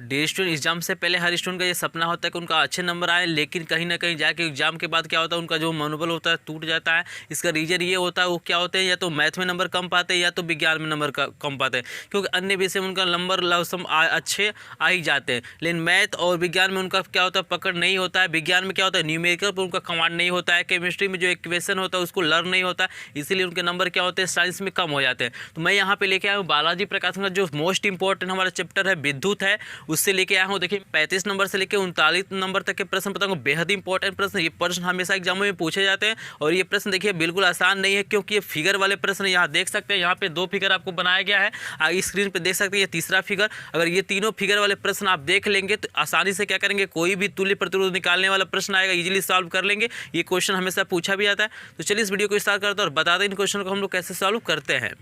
Day student exam से पहले हर student का ये सपना होता है कि उनका अच्छे नंबर आए, लेकिन कहीं ना कहीं जाके एग्जाम के बाद क्या होता है, उनका जो मनोबल होता है टूट जाता है। इसका रीजन ये होता है, वो क्या होते हैं, या तो मैथ में नंबर कम पाते हैं या तो विज्ञान में नंबर कम पाते हैं, क्योंकि अन्य विषय में उनका नंबर लमसम अच्छे आ ही जाते हैं। लेकिन मैथ और विज्ञान में उनका क्या होता है, पकड़ नहीं होता है। विज्ञान में क्या होता है, न्यूमेरिकल पर उनका कमांड नहीं होता है। केमिस्ट्री में जो इक्वेशन होता है उसको लर्न नहीं होता है, इसीलिए उनके नंबर क्या होते हैं, साइंस में कम हो जाते हैं। तो मैं यहाँ पे लेके आया हूँ बालाजी प्रकाशन का जो मोस्ट इंपॉर्टेंट हमारा चैप्टर है विद्युत है, उससे लेके आया हूँ। देखिए 35 नंबर से लेकर 39 नंबर तक के प्रश्न बताऊंगा, बेहद इंपॉर्टेंट प्रश्न। ये प्रश्न हमेशा एग्जामों में पूछे जाते हैं और ये प्रश्न देखिए बिल्कुल आसान नहीं है, क्योंकि ये फिगर वाले प्रश्न यहाँ देख सकते हैं। यहाँ पे 2 फिगर आपको बनाया गया है, आगे स्क्रीन पे देख सकते हैं ये तीसरा फिगर। अगर ये तीनों फिगर वाले प्रश्न आप देख लेंगे तो आसानी से क्या करेंगे, कोई भी तुल्य प्रतिरोध निकालने वाला प्रश्न आएगा, इजीली सॉल्व कर लेंगे। ये क्वेश्चन हमेशा पूछा भी जाता है। तो चलिए इस वीडियो को स्टार्ट करते हैं और बता दें इन क्वेश्चन को हम लोग कैसे सॉल्व करते हैं।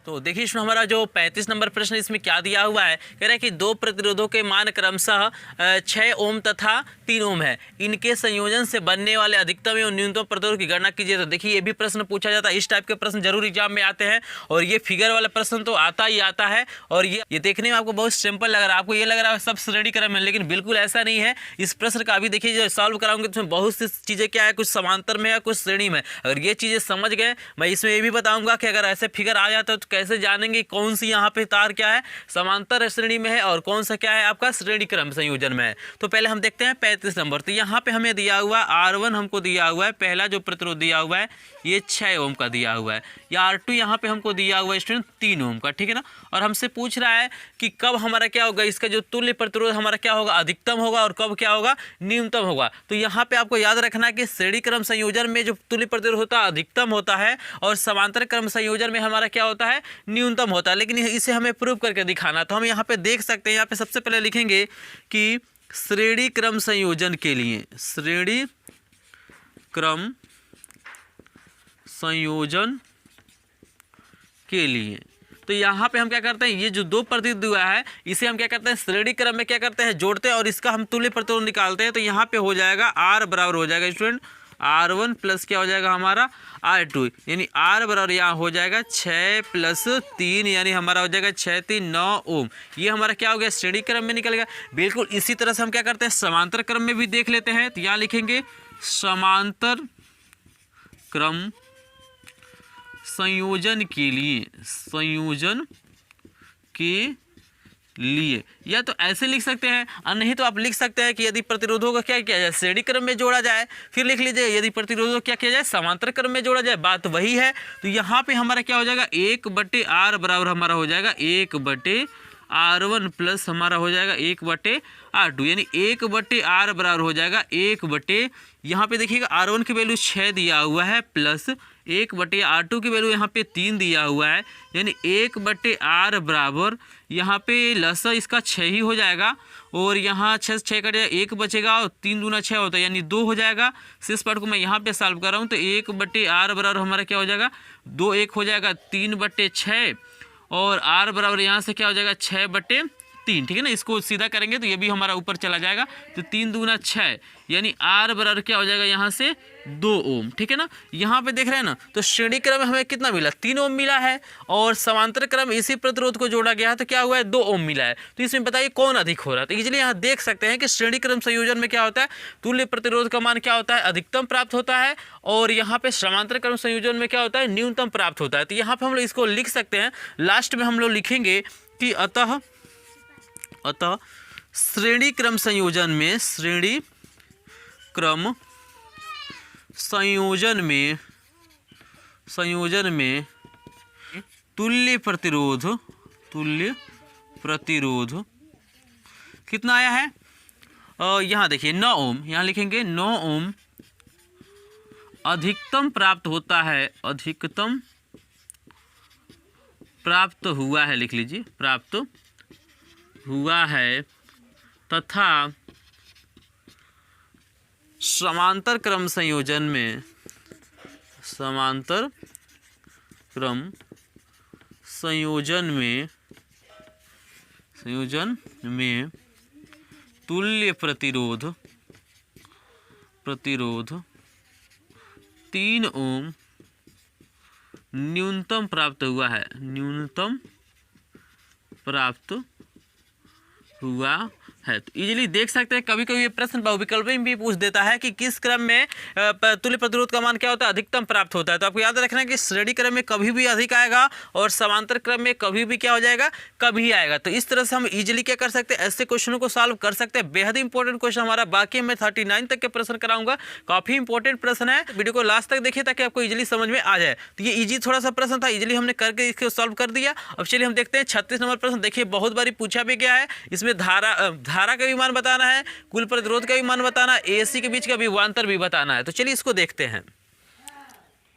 तो देखिए इसमें हमारा जो 35 नंबर प्रश्न इसमें क्या दिया हुआ है, कह रहा है कि 2 प्रतिरोधों के मान क्रमशः 6 ओम तथा 3 ओम है, इनके संयोजन से बनने वाले अधिकतम एवं न्यूनतम प्रतिरोध की गणना कीजिए। तो देखिए ये भी प्रश्न पूछा जाता है, इस टाइप के प्रश्न जरूर एग्जाम में आते हैं और ये फिगर वाला प्रश्न तो आता ही आता है। और ये देखने में आपको बहुत सिंपल लग रहा है, आपको ये लग रहा है सब श्रेणी क्रम में, लेकिन बिल्कुल ऐसा नहीं है। इस प्रश्न का अभी देखिए जो सॉल्व कराऊंगे तो बहुत सी चीज़ें क्या है, कुछ समांतर में है कुछ श्रेणी में। अगर ये चीज़ें समझ गए, मैं इसमें ये भी बताऊंगा कि अगर ऐसे फिगर आ जाता है तो कैसे जानेंगे कौन सी यहाँ पे तार क्या है समांतर श्रेणी में है और कौन सा क्या है आपका श्रेणी क्रम संयोजन में है। तो पहले हम देखते हैं 35 नंबर। तो यहाँ पे हमें दिया हुआ R1 हमको दिया हुआ है, पहला जो प्रतिरोध दिया हुआ है ये 6 ओम का दिया हुआ है, या R2 यहाँ पे हमको दिया हुआ है स्टूडेंट 3 ओम का, ठीक है ना। और हमसे पूछ रहा है कि कब हमारा क्या होगा, इसका जो तुल्य प्रतिरोध हमारा क्या होगा, अधिकतम होगा, और कब क्या होगा, न्यूनतम होगा। तो यहाँ पे आपको याद रखना है कि श्रेणी क्रम संयोजन में जो तुल्य प्रतिरोध होता है अधिकतम होता है और समांतर क्रम संयोजन में हमारा क्या होता है, न्यूनतम होता है। लेकिन इसे हमें प्रूव करके दिखाना। तो हम यहाँ पे देख सकते हैं, यहाँ पे सबसे पहले लिखेंगे कि श्रेणी क्रम संयोजन के लिए, श्रेणी क्रम संयोजन के लिए, तो यहाँ पे हम क्या करते हैं, ये जो 2 प्रतिरोध दिया है इसे हम क्या करते हैं, श्रेणी क्रम में क्या करते हैं, जोड़ते हैं और इसका हम तुल्य प्रतिरोध निकालते हैं। तो यहाँ पे हो जाएगा R बराबर हो जाएगा स्टूडेंट R1 प्लस क्या हो जाएगा हमारा R2, यानी R बराबर यहाँ हो जाएगा 6 + 3, यानी हमारा हो जाएगा 6 × 3 = 9 ओम। ये हमारा क्या हो गया, श्रेणी क्रम में निकल गया। बिल्कुल इसी तरह से हम क्या करते हैं, समांतर क्रम में भी देख लेते हैं। तो यहाँ लिखेंगे समांतर क्रम संयोजन के लिए, संयोजन के लिए, या तो ऐसे लिख सकते हैं और नहीं तो आप लिख सकते हैं कि यदि प्रतिरोधों का क्या किया जाए, श्रेणी क्रम में जोड़ा जाए। फिर लिख लीजिए यदि प्रतिरोधों क्या किया जाए, समांतर क्रम में जोड़ा जाए, बात वही है। तो यहाँ पे हमारा क्या हो जाएगा, 1/R बराबर हमारा हो जाएगा 1/R1 प्लस हमारा हो जाएगा 1/R2, यानी 1/R बराबर हो जाएगा 1/, यहाँ पे देखिएगा R1 की वैल्यू 6 दिया हुआ है प्लस 1/R2 की वैल्यू यहाँ पे 3 दिया हुआ है, यानी 1/R बराबर यहाँ पे लसा इसका 6 ही हो जाएगा। और यहाँ 6 से 6 कट जाएगा, 1 बचेगा और 3 दूना 6 होता है, यानी 2 हो जाएगा। शेष पार्ट को मैं यहाँ पे सॉल्व कर रहा हूँ। तो 1/R बराबर हमारा क्या हो जाएगा, 2 1 हो जाएगा 3/6, और R बराबर यहाँ से क्या हो जाएगा 6/3, ठीक है ना। इसको सीधा करेंगे तो ये भी हमारा ऊपर चला जाएगा। तो 3 दूना 6, यानी R बराबर क्या हो जाएगा यहाँ से 2 ओम, ठीक है ना। यहाँ पे देख रहे हैं ना, तो श्रेणी क्रम में हमें कितना मिला, 3 ओम मिला है, और समांतर क्रम इसी प्रतिरोध को जोड़ा गया है तो क्या हुआ है, 2 ओम मिला है। तो इसमें बताइए कौन अधिक हो रहा है। तो इसलिए यहाँ देख सकते हैं कि श्रेणी क्रम संयोजन में क्या होता है, तुल्य प्रतिरोध का मान क्या होता है, अधिकतम प्राप्त होता है, और यहाँ पे समांतर क्रम संयोजन में क्या होता है, न्यूनतम प्राप्त होता है। तो यहाँ पे हम लोग इसको लिख सकते हैं, लास्ट में हम लोग लिखेंगे कि अतः श्रेणी क्रम संयोजन में, श्रेणी क्रम संयोजन में तुल्य प्रतिरोध कितना आया है, यहाँ देखिए 9 ओम, यहाँ लिखेंगे 9 ओम अधिकतम प्राप्त होता है, अधिकतम प्राप्त हुआ है, लिख लीजिए प्राप्त हुआ है, तथा समांतर क्रम संयोजन में, समांतर क्रम संयोजन में तुल्य प्रतिरोध 3 ओम न्यूनतम प्राप्त हुआ है, न्यूनतम प्राप्त हुआ है। तो इजीली देख सकते हैं, कभी कभी ये प्रश्न बहुविकल्प में भी पूछ देता है कि किस क्रम में तुल्य प्रतिरोध का मान क्या होता है, अधिकतम प्राप्त होता है। तो आपको याद रखना है कि श्रेणी क्रम में कभी भी अधिक आएगा और समांतर क्रम में कभी भी क्या हो जाएगा, कभी आएगा। तो इस तरह से हम इजीली क्या कर सकते हैं, ऐसे क्वेश्चनों को सॉल्व कर सकते हैं। बेहद इंपॉर्टेंट क्वेश्चन हमारा बाकी, मैं 39 तक के प्रश्न कराऊंगा, काफी इंपॉर्टेंट प्रश्न है। वीडियो को लास्ट तक देखिए ताकि आपको इजीली समझ में आ जाए। तो ये इजी थोड़ा सा प्रश्न था, इजीली हमने करके इसको सॉल्व कर दिया। अब चलिए हम देखते हैं 36 नंबर प्रश्न। देखिए बहुत बारी पूछा भी गया है, इसमें धारा का भी मान बताना है, कुल प्रतिरोध का भी मान बताना, एसी के बीच का विभवांतर भी बताना है। तो चलिए इसको देखते हैं।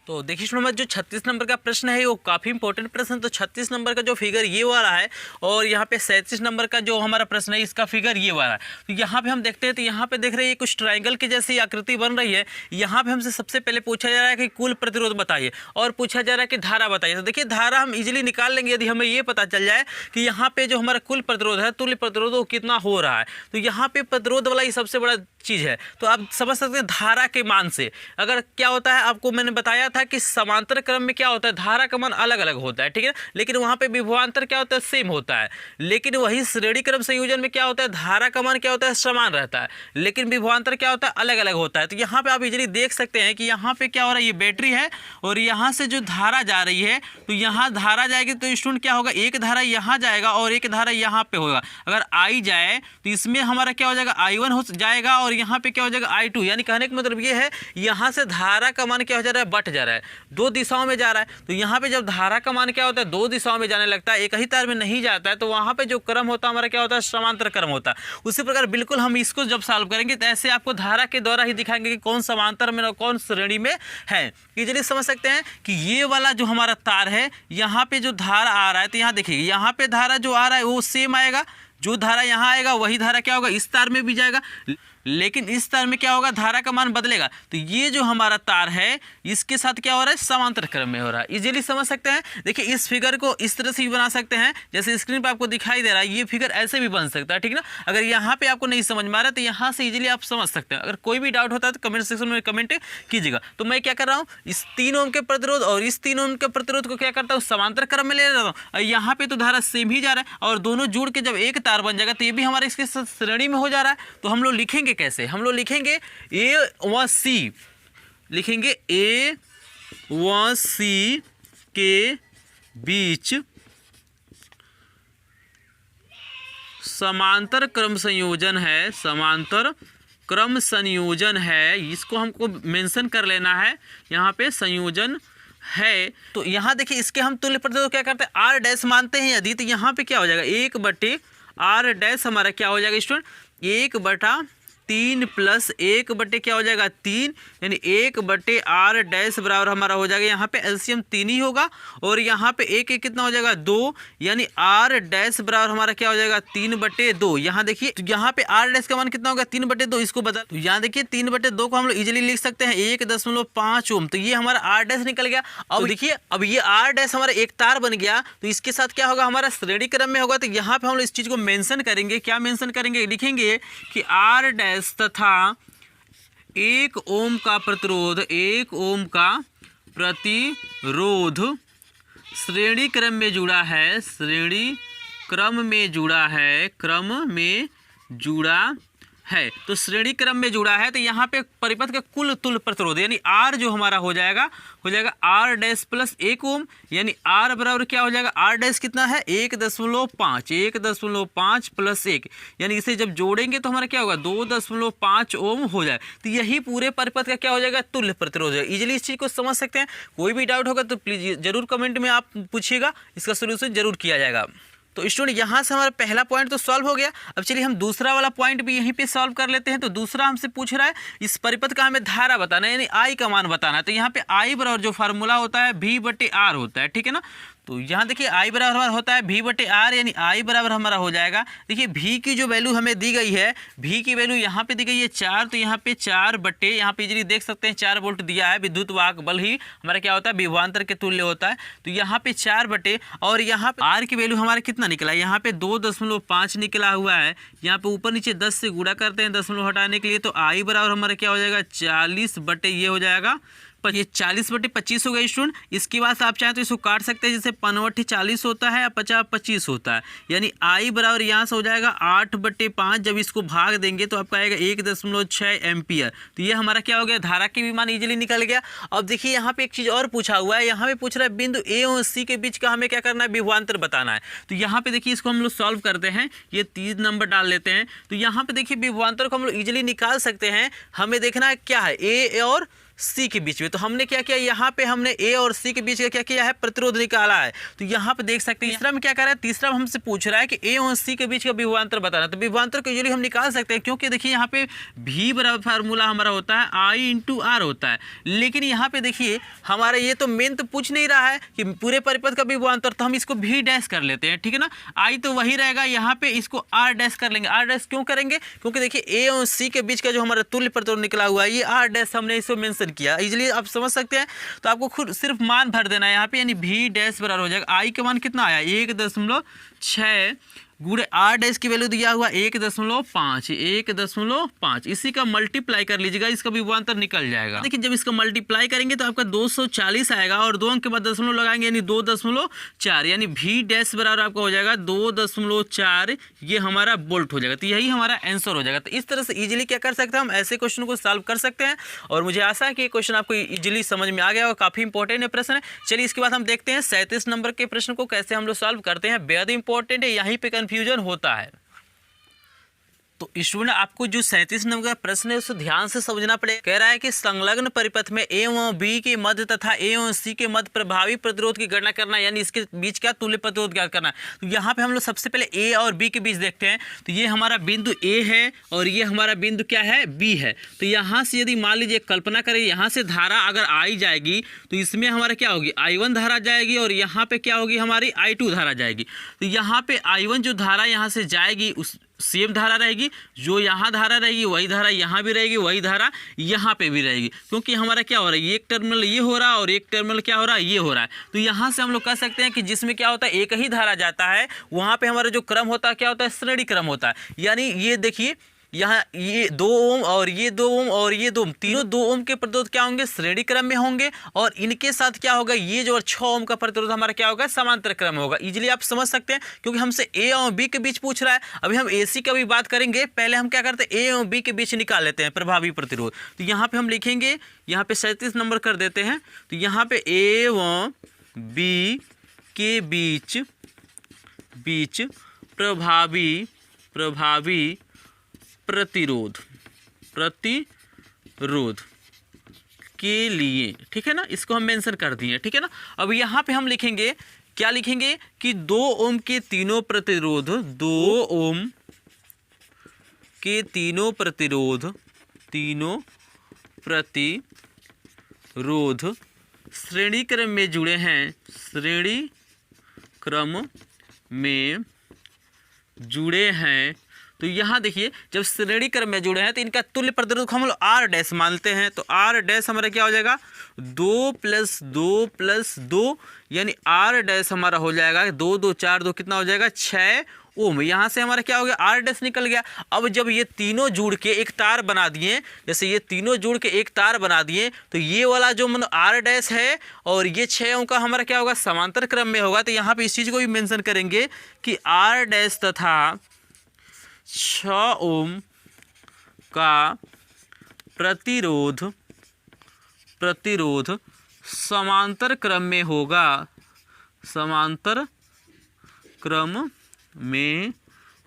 तो देखिए स्टूडेंट, जो 36 नंबर का प्रश्न है वो काफ़ी इंपॉर्टेंट प्रश्न। तो 36 नंबर का जो फिगर ये वाला है और यहाँ पे 37 नंबर का जो हमारा प्रश्न है इसका फिगर ये वाला है। तो यहाँ पे हम देखते हैं, तो यहाँ पे देख रहे हैं कुछ ट्रायंगल की जैसी आकृति बन रही है। यहाँ पे हमसे सबसे पहले पूछा जा रहा है कि कुल प्रतिरोध बताइए और पूछा जा रहा है कि धारा बताइए। तो देखिए धारा हम इजीली निकाल लेंगे यदि हमें ये पता चल जाए कि यहाँ पे जो हमारा कुल प्रतिरोध है, तुल्य प्रतिरोध वो कितना हो रहा है। तो यहाँ पे प्रतिरोध वाला ये सबसे बड़ा चीज़ है। तो आप समझ सकते हैं धारा के मान से अगर क्या होता है, आपको मैंने बताया था कि समांतर क्रम में क्या होता है, धारा का मान अलग अलग होता है, ठीक है, लेकिन वहाँ पे विभवांतर क्या होता है, सेम होता है। लेकिन वही श्रेणी क्रम संयोजन में क्या होता है, धारा का मान क्या होता है, समान रहता है, लेकिन विभवांतर क्या होता है, अलग अलग होता है। तो यहाँ पे आप इजीली देख सकते हैं कि यहाँ पे क्या हो रहा है, ये बैटरी है और यहाँ से जो धारा जा रही है, तो यहाँ धारा जाएगी तो स्टूडेंट क्या होगा, एक धारा यहाँ जाएगा और एक धारा यहाँ पे होगा। अगर आई जाए तो इसमें हमारा क्या हो जाएगा, I1 हो जाएगा और यहाँ पे क्या हो जाएगा, I2। यानी कहने का मतलब ये है यहाँ से धारा का मान क्या हो जा रहा है, बट जा रहा है, दो दिशाओं में जा रहा है। तो यहाँ पे जब धारा का मान क्या होता है, दो दिशाओं में जाने लगता है, एक ही तार में नहीं जाता है, तो वहाँ पे जो क्रम होता है हमारा क्या होता है, समांतर क्रम होता है। उसी प्रकार बिल्कुल हम इसको जब सॉल्व करेंगे तो ऐसे आपको धारा के द्वारा ही दिखाएंगे कि कौन समांतर में और कौन श्रेणी में है। इजीली समझ सकते हैं कि ये वाला जो हमारा तार है, यहाँ पे जो धारा आ रहा है, तो यहाँ देखिए यहाँ पे धारा जो आ रहा है वो सेम आएगा, जो धारा यहाँ आएगा वही धारा क्या होगा, इस तार में भी जाएगा, लेकिन इस तार में क्या होगा, धारा का मान बदलेगा। तो ये जो हमारा तार है इसके साथ क्या हो रहा है, समांतर क्रम में हो रहा है। इजीली समझ सकते हैं। देखिए इस फिगर को इस तरह से भी बना सकते हैं जैसे स्क्रीन पर आपको दिखाई दे रहा है, ये फिगर ऐसे भी बन सकता है, ठीक ना। अगर यहाँ पे आपको नहीं समझ में आ रहा है तो यहाँ से इजीली आप समझ सकते हैं। अगर कोई भी डाउट होता है तो कमेंट सेक्शन में कमेंट कीजिएगा। तो मैं क्या कर रहा हूँ, इस 3 ओम के प्रतिरोध और इस 3 ओम के प्रतिरोध को क्या करता हूँ, समांतर क्रम में ले जाता हूँ। यहाँ पे तो धारा सेम ही जा रहा है और दोनों जुड़ के जब एक तार बन जाएगा तो ये भी हमारे इसके श्रेणी में हो जा रहा है। तो हम लोग लिखेंगे कैसे, हम लोग लिखेंगे ए व सी, लिखेंगे ए व सी के बीच समांतर क्रम संयोजन है, समांतर क्रम संयोजन है, इसको हमको मेंशन कर लेना है, यहाँ पे संयोजन है। तो यहाँ देखिए इसके हम तुल्य प्रतिरोध क्या करते हैं, आर डैश मानते हैं यदि, तो यहाँ पे क्या हो जाएगा, 1/r डैश हमारा क्या हो जाएगा स्टूडेंट, 1/3 प्लस 1/ क्या हो जाएगा 3, यानी 1/r डैश बराबर हमारा हो जाएगा, यहाँ पे एलसीएम 3 ही होगा और यहाँ पे एक कितना हो जाएगा 2, यानी r डैश बराबर हमारा क्या हो जाएगा 3/2। यहाँ देखिए तो यहाँ पे r डैश का मान कितना होगा 3/2, इसको बदल, तो यहाँ देखिए 3/2 को हम लोग इजीली लिख सकते हैं 1.5 ओम। तो ये हमारा r डैश निकल गया। अब देखिए अब ये r डैश हमारा एक तार बन गया, तो इसके साथ क्या होगा, हमारा श्रेणी क्रम में होगा। तो यहाँ पे हम लोग इस चीज को मेंशन करेंगे, क्या मेंशन करेंगे, लिखेंगे कि r डैश तथा 1 ओम का प्रतिरोध, 1 ओम का प्रतिरोध श्रेणी क्रम में जुड़ा है, श्रेणी क्रम में जुड़ा है, क्रम में जुड़ा है। तो श्रेणी क्रम में जुड़ा है, तो यहाँ पे परिपथ का कुल तुल्य प्रतिरोध यानी R जो हमारा हो जाएगा R डैश प्लस 1 ओम, यानी R बराबर क्या हो जाएगा, R डैश कितना है 1.5 प्लस 1, यानी इसे जब जोड़ेंगे तो हमारा क्या होगा 2.5 ओम हो जाए। तो यही पूरे परिपथ का क्या हो जाएगा, तुल्य प्रतिरोध है। इजीली इस चीज़ को समझ सकते हैं। कोई भी डाउट होगा तो प्लीज जरूर कमेंट में आप पूछिएगा, इसका सोल्यूशन जरूर किया जाएगा। तो स्टूडेंट यहाँ से हमारा पहला पॉइंट तो सॉल्व हो गया। अब चलिए हम दूसरा वाला पॉइंट भी यहीं पे सॉल्व कर लेते हैं। तो दूसरा हमसे पूछ रहा है इस परिपथ का हमें धारा बताना है, यानी आई का मान बताना है। तो यहाँ पे आई बराबर जो फार्मूला होता है V/R होता है, ठीक है ना। तो यहाँ देखिए आई बराबर हमारा होता है V/R, यानी आई बराबर हमारा हो जाएगा, देखिए V की जो वैल्यू हमें दी गई है, V की वैल्यू यहाँ पे दी गई है 4, तो यहाँ पे 4/ यहाँ पे इजीली देख सकते हैं 4 वोल्ट दिया है। विद्युत वाहक बल ही हमारा क्या होता है, विभवांतर के तुल्य होता है। तो यहाँ पे 4/ और यहाँ पे R की वैल्यू हमारा कितना निकला है, यहाँ पे 2.5 निकला हुआ है। यहाँ पे ऊपर नीचे 10 से गुणा करते हैं दशमलव हटाने के लिए, तो आई बराबर हमारा क्या हो जाएगा 40/ ये हो जाएगा ये 40/25 हो गया स्टूडेंट। इसके बाद आप चाहें तो इसको काट सकते हैं, जैसे 5/40 होता है या 50/25 होता है, यानी आई बराबर यहाँ से हो जाएगा 8/5। जब इसको भाग देंगे तो आपका आएगा 1.6 एम्पियर। तो ये हमारा क्या हो गया, धारा की भी मान इजीली निकल गया। अब देखिए यहाँ पे एक चीज़ और पूछा हुआ है, यहाँ पे पूछ रहा है बिंदु ए और सी के बीच का हमें क्या करना है, विभवांतर बताना है। तो यहाँ पे देखिए इसको हम लोग सॉल्व करते हैं, ये 3 नंबर डाल लेते हैं। तो यहाँ पे देखिए विभवांतर को हम लोग इजीली निकाल सकते हैं। हमें देखना है क्या है, ए और सी के बीच में। तो हमने क्या किया, यहाँ पे हमने ए और सी के बीच का क्या किया है, प्रतिरोध निकाला है। तो यहाँ पे देख सकते हैं तीसरा में क्या कर रहा है, तीसरा हमसे पूछ रहा है कि ए और सी के बीच का विभवांतर बताना। तो विभवांतर को यूजुअली हम निकाल सकते हैं, क्योंकि देखिए यहाँ पे भी बराबर फार्मूला हमारा होता है आई इंटू आर होता है। लेकिन यहाँ पे देखिए हमारा ये तो मेन तो पूछ नहीं रहा है कि पूरे परिपथ का विभवांतर, तो हम इसको भी डैश कर लेते हैं, ठीक है ना। आई तो वही रहेगा, यहाँ पे इसको आर डैश कर लेंगे। आर डैश क्यों करेंगे, क्योंकि देखिए ए और सी के बीच का जो हमारा तुल्य प्रतिरोध निकला हुआ है, ये आर डैश हमने इसको मेंशन किया, इजीली आप समझ सकते हैं। तो आपको खुद सिर्फ मान भर देना है यहाँ पे, यानी भी डैश बराबर हो जाएगा, आई का मान कितना आया 1.6 गुणे आर डैश की वैल्यू दिया हुआ 1.5 इसी का मल्टीप्लाई कर लीजिएगा, इसका विभवांतर निकल जाएगा। देखिए जब इसका मल्टीप्लाई करेंगे तो आपका 240 आएगा, और 2 अंक के बाद दशमलव लगाएंगे यानी 2.4, यानी भी डैश बराबर आपका हो जाएगा 2.4, ये हमारा वोल्ट हो जाएगा। तो यही हमारा आंसर हो जाएगा। तो इस तरह से इजीली क्या कर सकते हैं, हम ऐसे क्वेश्चन को सॉल्व कर सकते हैं। और मुझे आशा है कि ये क्वेश्चन आपको इजीली समझ में आ गया और काफी इंपॉर्टेंट है प्रश्न है। चलिए इसके बाद हम देखते हैं 37 नंबर के प्रश्न को कैसे हम लोग सॉल्व करते हैं। बेहद इंपॉर्टेंट है, यहीं पे कंफ्यूजन होता है। तो स्टूडेंट आपको जो 37 नंबर का प्रश्न है उसको ध्यान से समझना पड़ेगा। कह रहा है कि संलग्न परिपथ में ए व बी के मध्य तथा ए व सी के मध्य प्रभावी प्रतिरोध की गणना करना, यानी इसके बीच का तुल्य प्रतिरोध ज्ञात करना। तो यहाँ पे हम लोग सबसे पहले ए और बी के बीच देखते हैं। तो ये हमारा बिंदु ए है और ये हमारा बिंदु क्या है, बी है। तो यहाँ से यदि मान लीजिए कल्पना करें, यहाँ से धारा अगर आई जाएगी तो इसमें हमारा क्या होगी, I1 धारा जाएगी, और यहाँ पे क्या होगी हमारी I2 धारा जाएगी। तो यहाँ पे I1 जो धारा यहाँ से जाएगी उस सेम धारा रहेगी, जो यहाँ धारा रहेगी वही धारा यहाँ भी रहेगी, वही धारा यहाँ पे भी रहेगी, क्योंकि हमारा क्या हो रहा है, एक टर्मिनल ये हो रहा है और एक टर्मिनल क्या हो रहा है, ये हो रहा है। तो यहाँ से हम लोग कह सकते हैं कि जिसमें क्या होता है, एक ही धारा जाता है, वहाँ पे हमारा जो क्रम होता है क्या होता है, श्रेणी क्रम होता है। यानी ये देखिए यहाँ ये 2 ओम और ये 2 ओम और ये 2 ओम, तीनों 2 ओम के प्रतिरोध क्या होंगे, श्रेणी क्रम में होंगे। और इनके साथ क्या होगा, ये जो 6 ओम का प्रतिरोध हमारा क्या होगा, समांतर क्रम में होगा। इजीली आप समझ सकते हैं, क्योंकि हमसे ए और बी के बीच पूछ रहा है। अभी हम AC का भी बात करेंगे, पहले हम क्या करते हैं, ए और बी के बीच निकाल लेते हैं प्रभावी प्रतिरोध। तो यहाँ पे हम लिखेंगे, यहाँ पे 37 नंबर कर देते हैं। तो यहाँ पे ए व बी के बीच प्रभावी प्रतिरोध के लिए, ठीक है ना, इसको हम मेंशन कर दिए, ठीक है ना। अब यहाँ पे हम लिखेंगे, क्या लिखेंगे कि 2 ओम के तीनों प्रतिरोध, 2 ओम के तीनों प्रतिरोध श्रेणी क्रम में जुड़े हैं, श्रेणी क्रम में जुड़े हैं। तो यहाँ देखिए जब श्रेणी क्रम में जुड़े हैं तो इनका तुल्य प्रतिरोध हम लोग आर डैश मानते हैं। तो आर डैश हमारा क्या हो जाएगा, 2 + 2 + 2, यानी आर डैश हमारा हो जाएगा 2 2 4 2 कितना हो जाएगा, 6 ओम। यहाँ से हमारा क्या हो गया, आर डैश निकल गया। अब जब ये तीनों जुड़ के एक तार बना दिए, जैसे ये तीनों जुड़ के एक तार बना दिए, तो ये वाला जो मतलब आर डैश है और ये 6 ओम का हमारा क्या होगा, समांतर क्रम में होगा। तो यहाँ पे इस चीज़ को भी मेंशन करेंगे कि आर डैश तथा 6 ओम का प्रतिरोध समांतर क्रम में होगा, समांतर क्रम में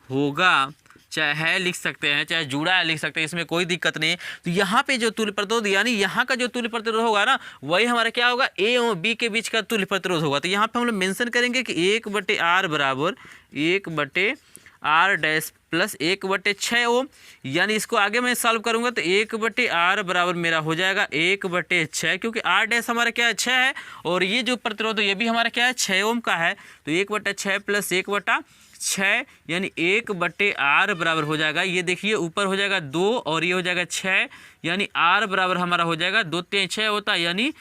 होगा। चाहे है लिख सकते हैं, चाहे जुड़ा है लिख सकते हैं, इसमें कोई दिक्कत नहीं है। तो यहाँ पे जो तुल्य प्रतिरोध, यानी यहाँ का जो तुल्य प्रतिरोध होगा ना, वही हमारा क्या होगा, ए और बी के बीच का तुल्य प्रतिरोध होगा। तो यहाँ पे हम लोग मेंशन करेंगे कि 1/R बराबर 1/R डैश प्लस 1/6 ओम। यानी इसको आगे मैं सॉल्व करूँगा तो 1/R बराबर मेरा हो जाएगा 1/6, क्योंकि R डैश हमारा क्या है, 6 है, और ये जो प्रतिरोध है ये भी हमारा क्या है, 6 ओम का है। तो 1/6 प्लस 1/6, यानी 1/R बराबर हो जाएगा, ये देखिए ऊपर हो जाएगा 2 और ये हो जाएगा 6, यानी R बराबर हमारा हो जाएगा 2 × 3 = 6 होता है, यानी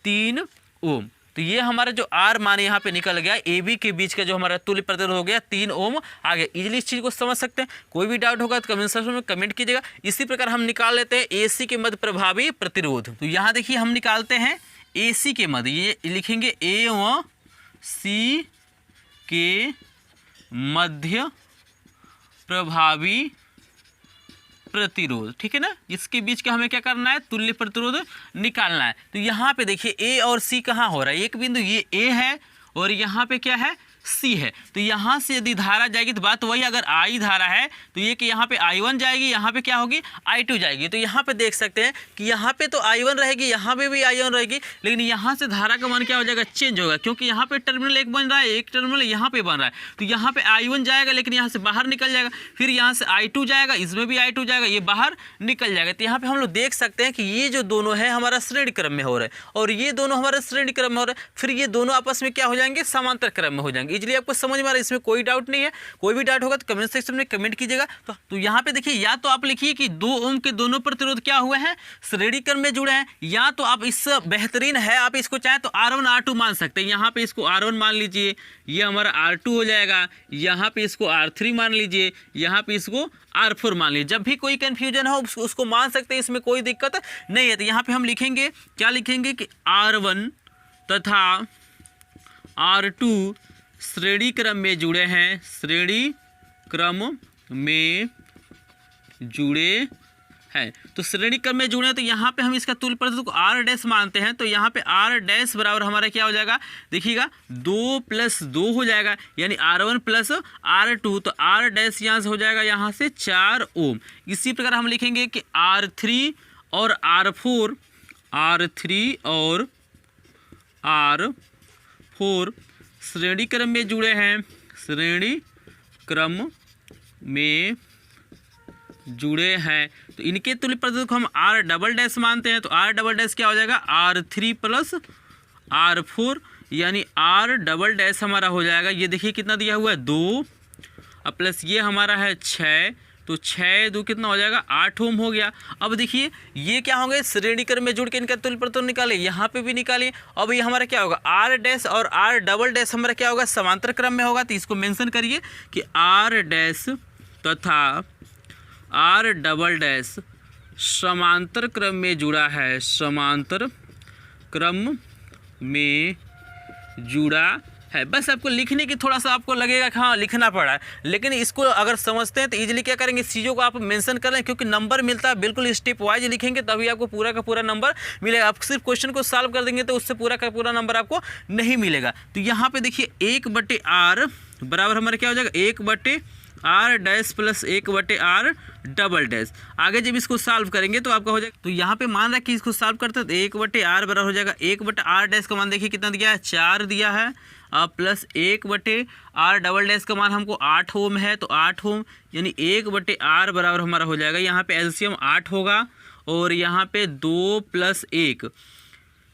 3 ओम। तो ये हमारा जो आर मान यहाँ पे निकल गया, ए बी के बीच का जो हमारा तुल्य प्रतिरोध हो गया 3 ओम आ गया। इजीली इस चीज़ को समझ सकते हैं। कोई भी डाउट होगा तो कमेंट सेक्शन में कमेंट कीजिएगा। इसी प्रकार हम निकाल लेते हैं ए सी के मध्य प्रभावी प्रतिरोध। तो यहाँ देखिए हम निकालते हैं ए सी के मध्य, ये लिखेंगे ए व सी के मध्य प्रभावी प्रतिरोध, ठीक है ना। इसके बीच का हमें क्या करना है, तुल्य प्रतिरोध निकालना है। तो यहाँ पे देखिए ए और सी कहाँ हो रहा है, एक बिंदु ये ए है और यहाँ पे क्या है, सी है। तो यहाँ से यदि धारा जाएगी तो बात वही, अगर आई धारा है तो ये कि यहाँ पे I1 जाएगी, यहाँ पे क्या होगी I2 जाएगी। तो यहाँ पे देख सकते हैं कि यहाँ पे तो I1 रहेगी, यहाँ पे भी I1 रहेगी, लेकिन यहाँ से धारा का मान क्या हो जाएगा, चेंज होगा, क्योंकि यहाँ पे टर्मिनल एक बन रहा है, एक टर्मिनल यहाँ पे बन रहा है। तो यहाँ पे I1 जाएगा लेकिन यहाँ से बाहर निकल जाएगा, फिर यहाँ से I2 जाएगा, इसमें भी I2 जाएगा, ये बाहर निकल जाएगा। तो यहाँ पे हम लोग देख सकते हैं कि ये जो दोनों है हमारा श्रेणी क्रम में हो रहा है और ये दोनों हमारा श्रेणी क्रम में हो रहा है, फिर ये दोनों आपस में क्या हो जाएंगे, समांतर क्रम में हो जाएंगे। इजीली आपको समझ में, इसमें कोई डाउट नहीं है। कोई भी डाउट होगा तो कमेंट सेक्शन में कमेंट कीजिएगा। तो यहाँ पे देखिए, या तो आप लिखिए कि 2 ओम के दोनों प्रतिरोध क्या हुए हैं, श्रेणी क्रम में जुड़े हैं, या तो आप इस बेहतरीन है, आप इसको चाहे तो R1 R2 मान सकते हैं। यहाँ पे इसको R1 मान लीजिए, ये हमारा R2 हो जाएगा, यहाँ पे इसको R3 मान लीजिए, यहाँ पे इसको R4 मान लीजिए। जब भी कोई कंफ्यूजन हो उसको मान सकते हैं, इसमें कोई दिक्कत नहीं है। तो यहाँ पे हम लिखेंगे, क्या लिखेंगे कि R1 तथा R2 श्रेणी क्रम में जुड़े हैं, श्रेणी क्रम में जुड़े हैं। तो श्रेणी क्रम में जुड़े हैं, तो यहाँ पे हम इसका तुल्य प्रतिरोध को R डैश मानते हैं। तो यहाँ पे R डैश बराबर हमारा क्या हो जाएगा, देखिएगा 2 + 2 हो जाएगा, यानी R1 + R2। तो R डैश यहाँ से हो जाएगा यहाँ से 4 ओम। इसी प्रकार हम लिखेंगे कि R3 और R4, R3 और R4 श्रेणी क्रम में जुड़े हैं, श्रेणी क्रम में जुड़े हैं। तो इनके तुल्य प्रतिरोध को हम R डबल डैश मानते हैं। तो R डबल डैश क्या हो जाएगा, R3 + R4, यानी R डबल डैश हमारा हो जाएगा, ये देखिए कितना दिया हुआ है 2 प्लस ये हमारा है 6, तो 6 2 कितना हो जाएगा, 8 ओम हो गया। अब देखिए ये क्या होंगे, श्रेणी क्रम में जुड़ के इनका तुल्य प्रतिरोध निकाले, यहाँ पे भी निकालिए। अब ये हमारा क्या होगा, R डैश और R डबल डैश हमारा क्या होगा, समांतर क्रम में होगा। तो इसको मेंशन करिए कि R डैश तथा R डबल डैश समांतर क्रम में जुड़ा है, समांतर क्रम में जुड़ा है। बस आपको लिखने की थोड़ा सा आपको लगेगा कि हाँ लिखना पड़ा है, लेकिन इसको अगर समझते हैं तो इजीली क्या करेंगे, इस चीज़ों को आप मेंशन कर लें, क्योंकि नंबर मिलता है बिल्कुल स्टेप वाइज लिखेंगे तभी आपको पूरा का पूरा नंबर मिलेगा। आप सिर्फ क्वेश्चन को सॉल्व कर देंगे तो उससे पूरा का पूरा नंबर आपको नहीं मिलेगा। तो यहाँ पे देखिए 1/R बराबर हमारा क्या हो जाएगा, 1/R dash + 1/R double dash. आगे जब इसको सॉल्व करेंगे तो आपका हो जाएगा, तो यहाँ पे मान रहा कि इसको सॉल्व करते हैं तो 1/R बराबर हो जाएगा 1/R डैश का मान देखिए कितना दिया है, 4 दिया है, प्लस 1/R डबल डैश का मान हमको 8 ओम है, तो 8 ओम, यानी 1/R बराबर हमारा हो जाएगा, यहाँ पे एलसीएम 8 होगा और यहाँ पे 2 + 1,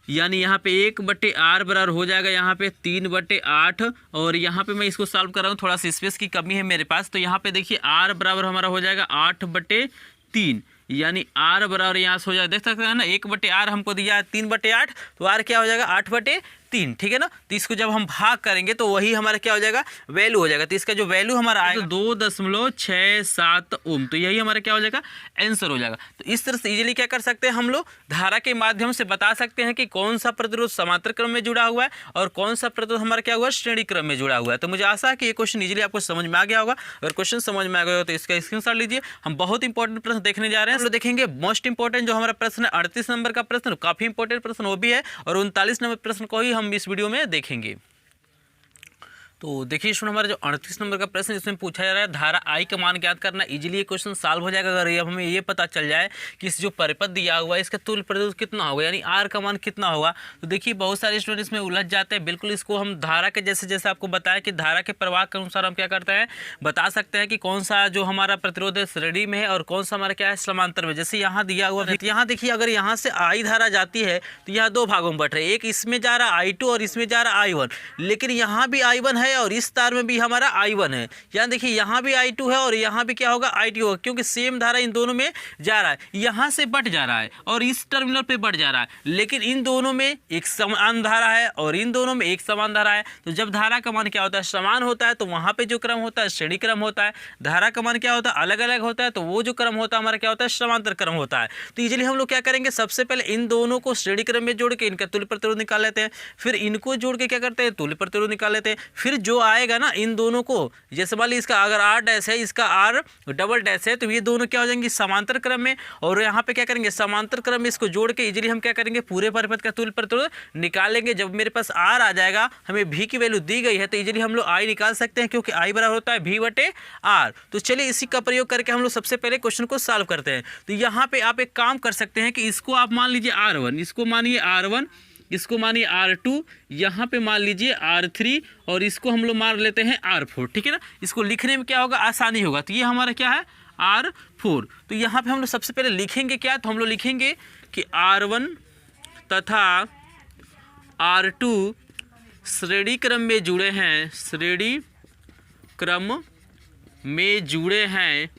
यानी यहाँ पे 1/R बराबर हो जाएगा यहाँ पे 3/8। और यहाँ पे मैं इसको सॉल्व कर रहा हूँ, थोड़ा सा स्पेस की कमी है मेरे पास। तो यहाँ पे देखिए R बराबर हमारा हो जाएगा 8/3, यानी R बराबर यहाँ से हो जाएगा, देख सकते हैं ना, 1/R हमको दिया है 3/8, तो R क्या हो जाएगा 8/3, ठीक है ना। तो इसको जब हम भाग करेंगे तो वही हमारा क्या हो जाएगा, वैल्यू हो जाएगा। तो इसका जो वैल्यू हमारा आएगा 2.67 ओम, तो यही हमारा क्या हो जाएगा, आंसर हो जाएगा। तो इस तरह से इजीली क्या कर सकते हैं हम लोग, धारा के माध्यम से बता सकते हैं कि कौन सा प्रतिरोध समांतर क्रम में जुड़ा हुआ है और कौन सा प्रतिरोध हमारा क्या हुआ है, श्रेणी क्रम में जुड़ा हुआ है। तो मुझे आशा है कि ये क्वेश्चन इजीली आपको समझ में आ गया होगा। अगर क्वेश्चन समझ में आ गया हो तो इसका स्क्रीनशॉट लीजिए। हम बहुत इंपॉर्टेंट प्रश्न देखने जा रहे हैं। हम लोग देखेंगे मोस्ट इंपॉर्टेंट जो हमारा प्रश्न है 38 नंबर का प्रश्न, काफी इंपॉर्टेंट प्रश्न वो भी है, और 39 नंबर प्रश्न को ही हम इस वीडियो में देखेंगे। तो देखिए इसमें हमारा जो 38 नंबर का प्रश्न इसमें पूछा जा रहा है धारा आई का मान ज्ञात करना। इजीली ये क्वेश्चन सॉल्व हो जाएगा अगर हमें ये पता चल जाए कि इस जो परिपथ दिया हुआ है इसका तुल्य प्रतिरोध कितना होगा, यानी आर का मान कितना होगा। तो देखिए बहुत सारे स्टूडेंट इसमें उलझ जाते हैं। बिल्कुल इसको हम धारा के जैसे जैसे आपको बताया कि धारा के प्रवाह के अनुसार हम क्या करते हैं, बता सकते हैं कि कौन सा जो हमारा प्रतिरोध है श्रेणी में है और कौन सा हमारा क्या है समांतर में। जैसे यहाँ दिया हुआ है, यहाँ देखिए अगर यहाँ से आई धारा जाती है तो यहाँ दो भागों में बट रही है, एक इसमें जा रहा I2 और इसमें जा रहा I1, लेकिन यहाँ भी I1 है है और इस तार में भी हमारा I1 है। यहाँ देखिए यहाँ भी I2 है और यहाँ भी क्या होगा I2 होगा, क्योंकि सेम धारा इन दोनों में जा रहा है, यहाँ से बट जा रहा है और इस टर्मिनल पे बट जा रहा है, लेकिन इन दोनों में एक समान धारा है और इन दोनों में एक समान धारा है। तो जब धारा का मान क्या होता है समान होता है तो वहाँ पे जो क्रम होता है श्रेणी क्रम होता है। धारा का मान क्या होता है अलग अलग होता है तो वो जो क्रम होता है हमारा क्या होता है समांतर क्रम होता है। तो इजीली हम लोग क्या करेंगे, सबसे पहले इन दोनों को श्रेणी क्रम में जोड़ के इनका तुल्य प्रतिरोध निकाल लेते हैं, फिर इनको जोड़ के क्या करते हैं तुल्य प्रतिरोध निकाल लेते हैं। फिर जो आएगा ना इन दोनों को, जैसे मान लीजिए इसका अगर R डैश है इसका R डबल डैश है तो ये दोनों क्या हो जाएंगे समांतर क्रम में, और यहाँ पे क्या करेंगे समांतर क्रम में इसको जोड़ के इजीली हम क्या करेंगे पूरे परिपथ का तुल्य प्रतिरोध निकालेंगे। जब मेरे पास R आ जाएगा, हमें V की वैल्यू दी गई है तो इजीली हम लोग I निकाल सकते हैं, क्योंकि I बराबर होता है V बटे R। तो चलिए इसी का प्रयोग करके हम लोग सबसे पहले क्वेश्चन को सॉल्व करते हैं। तो यहाँ पे आप एक काम कर सकते हैं कि इसको आप मान लीजिए R1, इसको मानिए R1, इसको मानिए R2, यहाँ पे मान लीजिए R3 और इसको हम लोग मान लेते हैं R4, ठीक है ना। इसको लिखने में क्या होगा आसानी होगा। तो ये हमारा क्या है R4। तो यहाँ पे हम लोग सबसे पहले लिखेंगे क्या, तो हम लोग लिखेंगे कि R1 तथा R2 श्रेणी क्रम में जुड़े हैं, श्रेणी क्रम में जुड़े हैं।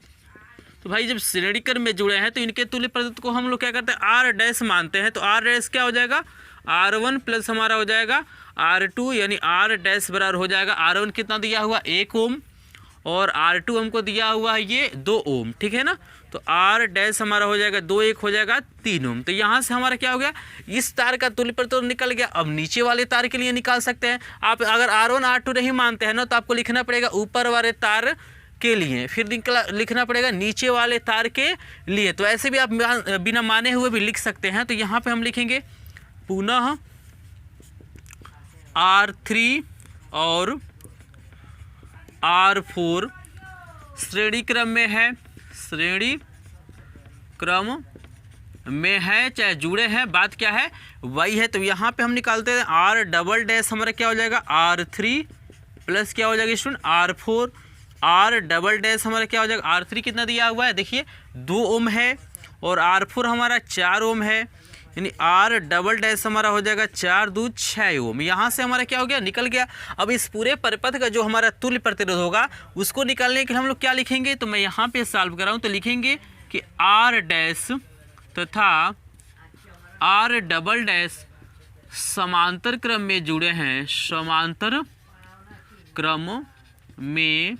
तो भाई जब श्रेणी क्रम में जुड़े हैं तो इनके तुल्य प्रतिरोध को हम लोग क्या करते हैं R डैश मानते हैं। तो R डैश क्या हो जाएगा R1 प्लस हमारा हो जाएगा R2, यानी R डैश बराबर हो जाएगा R1 कितना दिया हुआ 1 ओम और R2 हमको दिया हुआ है ये 2 ओम, ठीक है ना। तो R डैश हमारा हो जाएगा 2 1 हो जाएगा 3 ओम। तो यहाँ से हमारा क्या हो गया, इस तार का तुल्य प्रतिरोध निकल गया। अब नीचे वाले तार के लिए निकाल सकते हैं आप। अगर R1 R2 नहीं मानते हैं ना तो आपको लिखना पड़ेगा ऊपर वाले तार के लिए, फिर लिखना पड़ेगा नीचे वाले तार के लिए। तो ऐसे भी आप बिना माने हुए भी लिख सकते हैं। तो यहाँ पे हम लिखेंगे पुनः R3 और R4 श्रेणी क्रम में है, श्रेणी क्रम में है चाहे जुड़े हैं, बात क्या है वही है। तो यहाँ पे हम निकालते हैं R डबल डैश हमारा क्या हो जाएगा R3 प्लस क्या हो जाएगा student R4। R double dash हमारा क्या हो जाएगा R3 कितना दिया हुआ है देखिए 2 ओम है और R4 हमारा 4 ओम है, यानी R डबल डैश हमारा हो जाएगा 4 दूनी 6 ओम। यहाँ से हमारा क्या हो गया निकल गया। अब इस पूरे परिपथ का जो हमारा तुल्य प्रतिरोध होगा उसको निकालने के लिए हम लोग क्या लिखेंगे, तो मैं यहाँ पे सॉल्व कर रहा हूँ। तो लिखेंगे कि R डैश तथा R डबल डैश समांतर क्रम में जुड़े हैं, समांतर क्रम में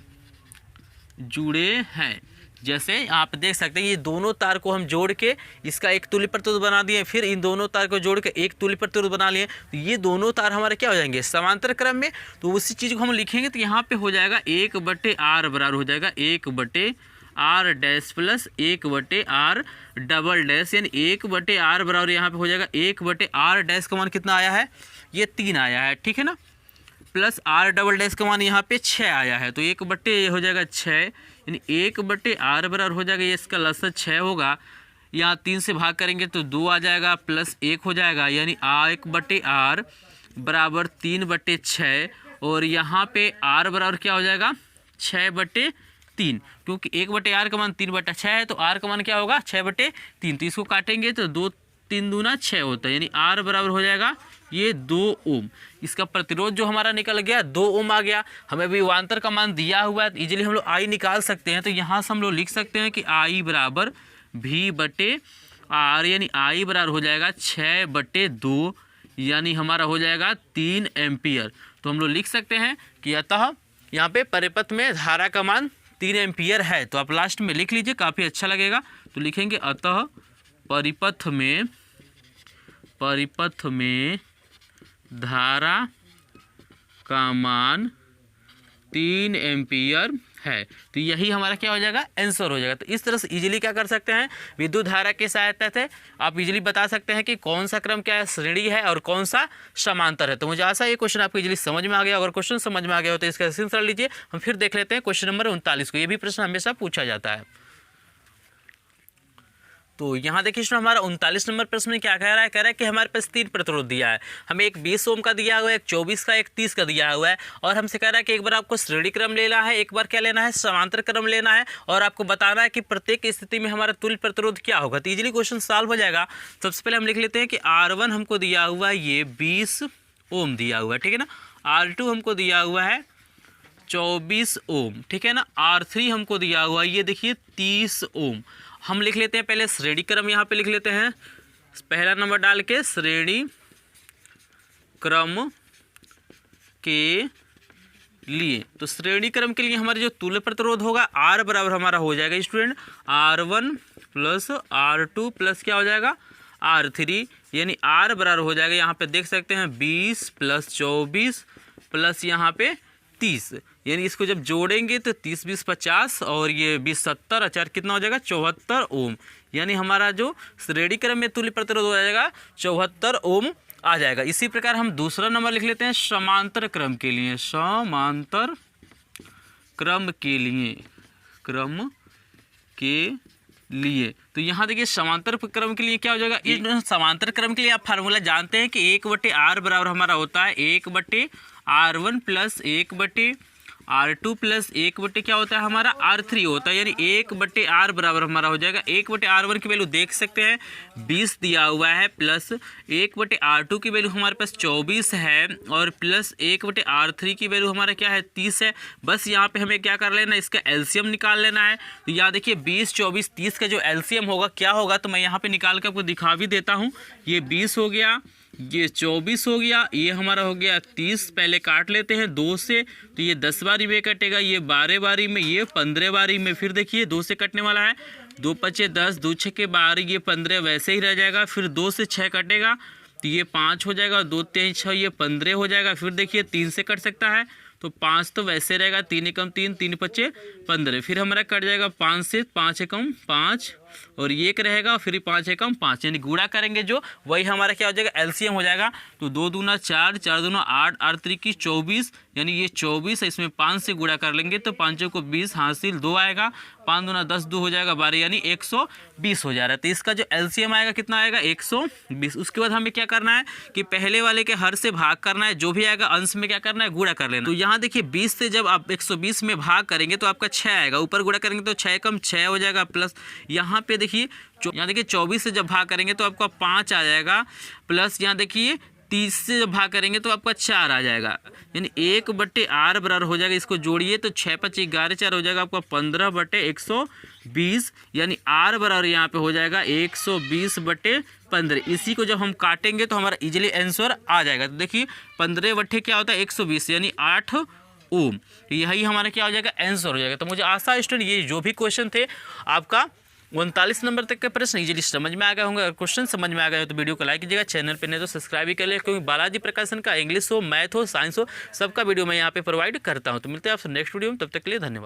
जुड़े हैं। जैसे आप देख सकते हैं ये दोनों तार को हम जोड़ के इसका एक तुल्य प्रतिरोध बना दिए, फिर इन दोनों तार को जोड़ के एक तुल्य प्रतिरोध बना लिए। तो ये दोनों तार हमारे क्या हो जाएंगे समांतर क्रम में। तो उसी चीज़ को हम लिखेंगे तो यहाँ पे हो जाएगा 1/R बराबर हो जाएगा 1/R dash plus 1/R double dash, यानी 1/R बराबर यहाँ पे हो जाएगा 1/R डैश का मान कितना आया है ये 3 आया है, ठीक है ना, प्लस R डबल डैश का मान यहाँ पे 6 आया है। तो 1/ये हो जाएगा 6, यानी 1/R बराबर हो जाएगा, ये इसका लसर 6 होगा। यहाँ 3 से भाग करेंगे तो 2 आ जाएगा प्लस 1 हो जाएगा, यानी 1/R बराबर 3/6 और यहाँ पे R बराबर क्या हो जाएगा 6/3, क्योंकि 1/R का मान 3/6 है तो R का मान क्या होगा 6/3। तो इसको काटेंगे तो 2 3 दूना 6 होता है, यानी R बराबर हो जाएगा ये 2 ओम। इसका प्रतिरोध जो हमारा निकल गया 2 ओम आ गया। हमें विभवांतर का मान दिया हुआ है, इजीली हम लोग I निकाल सकते हैं। तो यहाँ से हम लोग लिख सकते हैं कि I बराबर V/R, यानी I बराबर हो जाएगा 6/2, यानी हमारा हो जाएगा 3 एम्पियर। तो हम लोग लिख सकते हैं कि अतः यहाँ पे परिपथ में धारा का मान 3 एम्पियर है। तो आप लास्ट में लिख लीजिए, काफ़ी अच्छा लगेगा। तो लिखेंगे अतः परिपथ में धारा का मान 3 एम्पियर है। तो यही हमारा क्या हो जाएगा आंसर हो जाएगा। तो इस तरह से इजीली क्या कर सकते हैं, विद्युत धारा की सहायता से आप इजीली बता सकते हैं कि कौन सा क्रम क्या है श्रेणी है और कौन सा समांतर है। तो मुझे आशा है ये क्वेश्चन आपको इजीली समझ में आ गया। अगर क्वेश्चन समझ में आ गया हो तो इसका स्क्रीनशॉट लीजिए। हम फिर देख लेते हैं क्वेश्चन नंबर 39 को। ये भी प्रश्न हमेशा पूछा जाता है। तो यहाँ देखिए हमारा 39 नंबर प्रश्न में क्या कह रहा है, कि हमारे पास 3 प्रतिरोध दिया है। हमें एक 20 ओम का दिया हुआ है, एक 24 का, एक 30 का दिया हुआ है, और हमसे कह रहा है कि एक बार आपको श्रेणी क्रम लेना है, एक बार क्या लेना है समांतर क्रम लेना है, और आपको बताना है कि प्रत्येक स्थिति में हमारा तुल्य प्रतिरोध क्या होगा। तो इजीली क्वेश्चन सॉल्व हो जाएगा। सबसे पहले हम लिख लेते हैं कि R1 हमको दिया हुआ है ये 20 ओम दिया हुआ है, ठीक है ना। R2 हमको दिया हुआ है 24 ओम, ठीक है ना। R3 हमको दिया हुआ ये देखिए 30 ओम। हम लिख लेते हैं पहले श्रेणी क्रम, यहाँ पे लिख लेते हैं पहला नंबर डाल के श्रेणी क्रम के लिए। तो श्रेणी क्रम के लिए हमारे जो तुल्य प्रतिरोध होगा R बराबर हमारा हो जाएगा student R1 plus R2 plus क्या हो जाएगा R3, यानी R बराबर हो जाएगा यहाँ पे देख सकते हैं 20 प्लस 24 प्लस यहाँ पे 30, यानी इसको जब जोड़ेंगे तो 30 20 50 और ये 20 70 और 4 कितना हो जाएगा 74 ओम, यानी हमारा जो श्रेणी क्रम में तुल्य प्रतिरोध हो जाएगा 74 ओम आ जाएगा। इसी प्रकार हम दूसरा नंबर लिख लेते हैं समांतर क्रम के लिए, समांतर क्रम के लिए। तो यहाँ देखिए समांतर क्रम के लिए क्या हो जाएगा, इस समांतर क्रम के लिए आप फार्मूला जानते हैं कि 1/r बराबर हमारा होता है 1/r1 प्लस 1/r2 प्लस 1/ क्या होता है हमारा R3 होता है, यानी 1/r बराबर हमारा हो जाएगा 1/r1 की वैल्यू देख सकते हैं 20 दिया हुआ है, प्लस 1/r2 की वैल्यू हमारे पास 24 है और प्लस 1/r3 की वैल्यू हमारा क्या है 30 है। बस यहाँ पे हमें क्या कर लेना, इसका एलसीएम निकाल लेना है। तो यहाँ देखिए 20 24 30 का जो एलसीएम होगा क्या होगा, तो मैं यहाँ पे निकाल के आपको दिखा भी देता हूँ। ये 20 हो गया, ये 24 हो गया, ये हमारा हो गया 30। पहले काट लेते हैं 2 से, तो ये 10 बारी में कटेगा, ये 12 बारी में, ये 15 बारी में। फिर देखिए 2 से कटने वाला है, 2 5 10, 2 6 12, ये 15 वैसे ही रह जाएगा। फिर 2 से 6 कटेगा तो ये 5 हो जाएगा, 2 3 6 ये 15 हो जाएगा। फिर देखिए 3 से कट सकता है तो 5 तो वैसे रहेगा, 3 एकम 3, 3 5 15। फिर हमारा कट जाएगा 5 से, 5 एकम 5 और ये एक रहेगा, फिर 5 एकम 5, यानी गुणा करेंगे जो वही हमारा क्या हो जाएगा एलसीएम हो जाएगा। तो 2 दूना 4, 4 दूना 8, 8 3 24, यानी ये 24 है, इसमें 5 से गुणा कर लेंगे तो 5 को 20 हासिल 2 आएगा, 5 दूना 10, 2 हो जाएगा 12, यानी 120 हो जा रहा है। तो इसका जो एलसीएम आएगा कितना आएगा 120। उसके बाद हमें क्या करना है कि पहले वाले के हर से भाग करना है, जो भी आएगा अंश में क्या करना है गुणा कर लेना। तो यहाँ देखिए 20 से जब आप 120 में भाग करेंगे तो आपका 6 आएगा, ऊपर गुणा करेंगे तो 6 कम 6 हो जाएगा, प्लस यहाँ पे देखिए यहाँ देखिए 24 से जब भाग करेंगे तो आपका 5 आ जाएगा, प्लस यहाँ देखिए 30 से जब भाग करेंगे तो आपका 4 आ जाएगा, यानी 1/r बराबर हो जाएगा। इसको जोड़िए तो 6 5 11 4 हो जाएगा आपका 15/120, यानी r बराबर यहाँ पे हो जाएगा 120/15। इसी को जब हम काटेंगे तो हमारा इजीली आंसर आ जाएगा। तो देखिए 15 क्या होता है 120, यानी 8 ओम। यही हमारा क्या हो जाएगा आंसर हो जाएगा। तो मुझे आशा है स्टूडेंट ये जो भी क्वेश्चन थे आपका 39 नंबर तक के प्रश्न इजीली समझ में आ गए होंगे। अगर क्वेश्चन समझ में आ गए हो तो वीडियो को लाइक कीजिएगा, चैनल पे नहीं तो सब्सक्राइब भी कर ले, क्योंकि बालाजी प्रकाशन का इंग्लिश हो, मैथ हो, साइंस हो, सबका वीडियो मैं यहाँ पे प्रोवाइड करता हूँ। तो मिलते हैं आपसे नेक्स्ट वीडियो में, तब तक के लिए धन्यवाद।